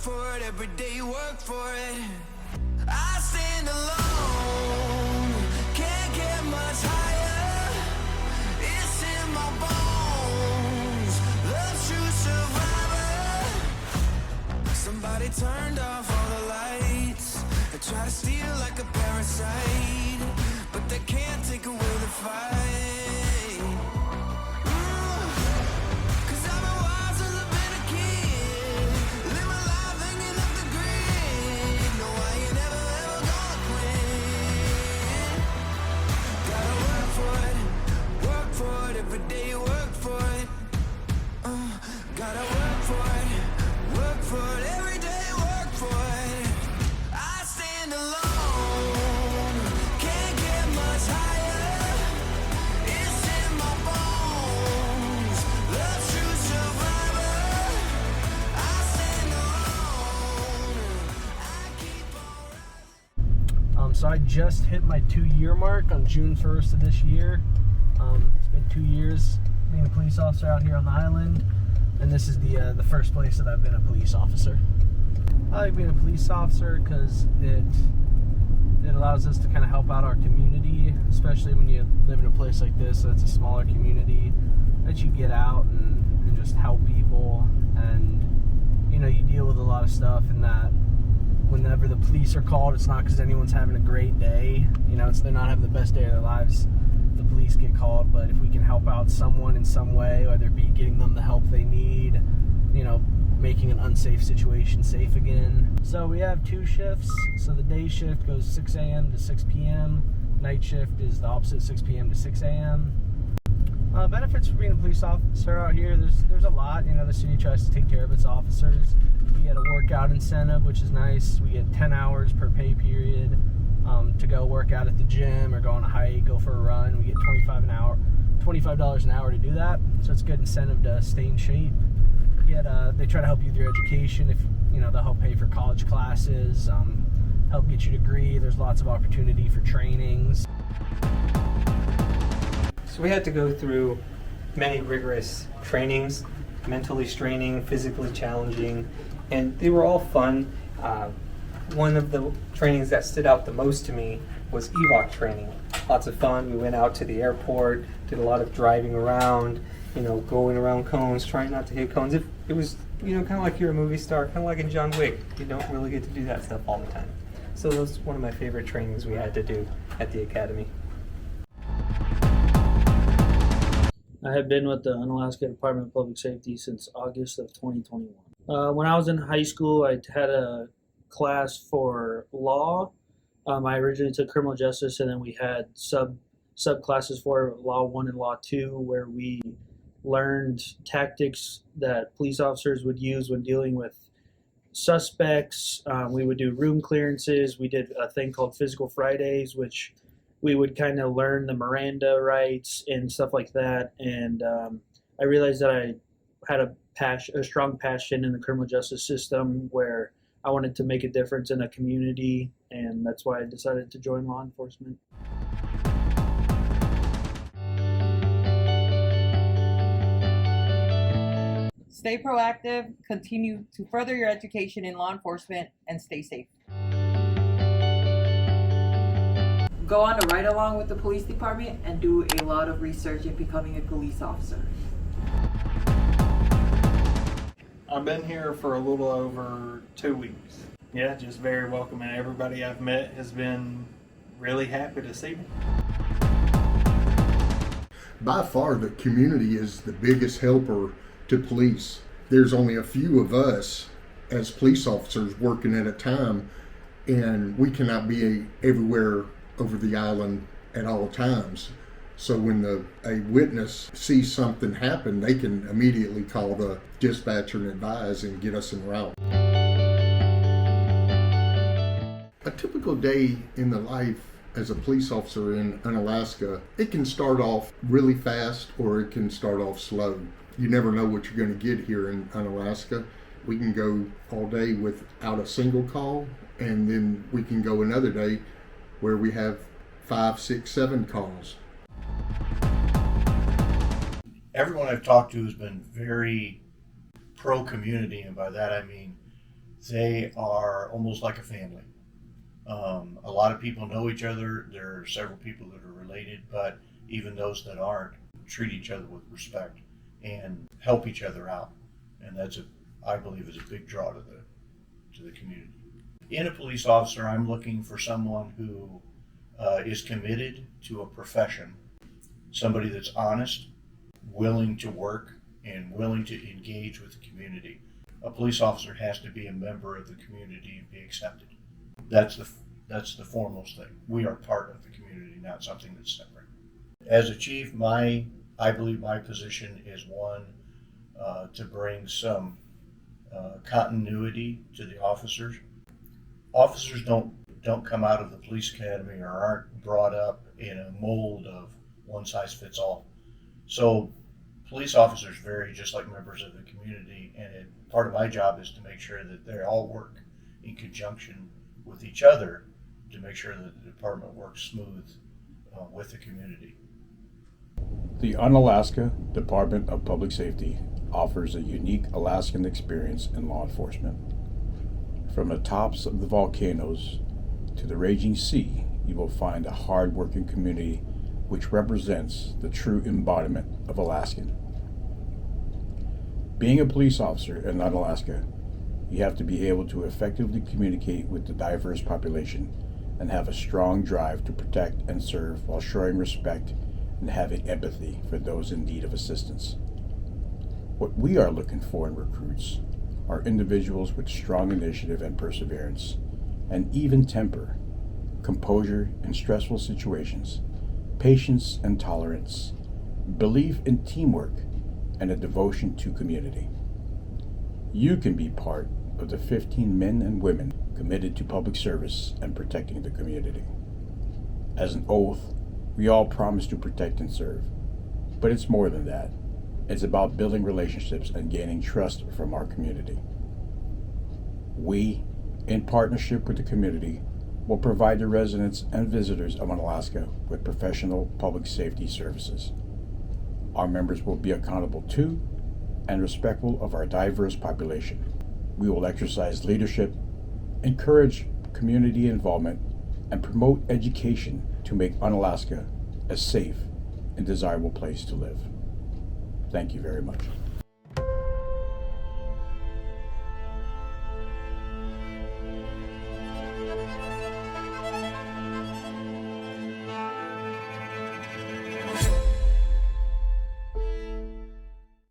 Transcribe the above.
for it, every day work for it. I stand alone, can't get much higher. It's in my bones, the true survivor. Somebody turned off all the lights. They try to steal like a parasite, but they can't take away the fight. Cause I've been wise since I've been a kid. Live my life hanging up the grid. No, I ain't never ever gonna quit. Gotta work for it, every day work for it. Gotta work for it, every day work for it. I stand alone, can't get much higher. It's in my bones, the true survivor. I stand alone, I keep on rising. So I just hit my 2-year mark on June 1st of this year. It's been 2 years being a police officer out here on the island, and this is the first place that I've been a police officer. I like being a police officer because it allows us to kind of help out our community, especially when you live in a place like this. So it's a smaller community that you get out and just help people, and you know, you deal with a lot of stuff, and that whenever the police are called, it's not because anyone's having a great day. You know, they're not having the best day of their lives. The police get called, but if we can help out someone in some way, whether it be getting them the help they need, you know, making an unsafe situation safe again. So we have 2 shifts. So the day shift goes 6 a.m. to 6 p.m. Night shift is the opposite, 6 p.m. to 6 a.m. Benefits for being a police officer out here, there's a lot. You know, the city tries to take care of its officers. We get a workout incentive, which is nice. We get 10 hours per pay period to go work out at the gym or go on a hike, go for a run. We get $25 an hour to do that. So it's a good incentive to stay in shape. They try to help you with your education. If you know, they'll help pay for college classes, help get your degree. There's lots of opportunity for trainings. So we had to go through many rigorous trainings, mentally straining, physically challenging, and they were all fun. One of the trainings that stood out the most to me was EVOC training. Lots of fun. We went out to the airport, did a lot of driving around, you know, going around cones, trying not to hit cones. It was, you know, kind of like you're a movie star, kind of like in John Wick. You don't really get to do that stuff all the time. So that was one of my favorite trainings we had to do at the academy. I have been with the Unalaska Department of Public Safety since August of 2021. When I was in high school, I had a class for law. I originally took criminal justice, and then we had sub classes for Law 1 and Law 2, where we learned tactics that police officers would use when dealing with suspects. We would do room clearances. We did a thing called Physical Fridays, which we would kind of learn the Miranda rights and stuff like that. And I realized that I had a strong passion in the criminal justice system, where I wanted to make a difference in a community, and that's why I decided to join law enforcement. Stay proactive, continue to further your education in law enforcement, and stay safe. Go on a ride along with the police department and do a lot of research in becoming a police officer. I've been here for a little over 2 weeks. Yeah, just very welcoming. Everybody I've met has been really happy to see me. By far, the community is the biggest helper to police. There's only a few of us as police officers working at a time, and we cannot be everywhere over the island at all times. So when a witness sees something happen, they can immediately call the dispatcher and advise and get us en route. A typical day in the life as a police officer in Unalaska, it can start off really fast or it can start off slow. You never know what you're going to get here in Unalaska. We can go all day without a single call, and then we can go another day where we have 5, 6, 7 calls. Everyone I've talked to has been very pro-community, and by that I mean They are almost like a family. A lot of people know each other. There are several people that are related, but even those that aren't treat each other with respect and help each other out. And that's I believe is a big draw to the community. In a police officer, I'm looking for someone who is committed to a profession, somebody that's honest, willing to work, and willing to engage with the community. A police officer has to be a member of the community and be accepted. That's the foremost thing. We are part of the community, not something that's separate. As a chief, I believe my position is one to bring some continuity to the officers. Officers don't come out of the police academy or aren't brought up in a mold of one size fits all. So police officers vary just like members of the community, and part of my job is to make sure that they all work in conjunction with each other to make sure that the department works smooth with the community. The Unalaska Department of Public Safety offers a unique Alaskan experience in law enforcement. From the tops of the volcanoes to the raging sea, you will find a hard-working community which represents the true embodiment of Alaskan. Being a police officer in Unalaska, you have to be able to effectively communicate with the diverse population and have a strong drive to protect and serve while showing respect and having empathy for those in need of assistance. What we are looking for in recruits are individuals with strong initiative and perseverance, and even temper, composure in stressful situations, patience and tolerance, belief in teamwork, and a devotion to community. You can be part of the 15 men and women committed to public service and protecting the community. As an oath, we all promise to protect and serve, but it's more than that. It's about building relationships and gaining trust from our community. We, in partnership with the community, will provide the residents and visitors of Unalaska with professional public safety services. Our members will be accountable to and respectful of our diverse population. We will exercise leadership, encourage community involvement, and promote education to make Unalaska a safe and desirable place to live. Thank you very much.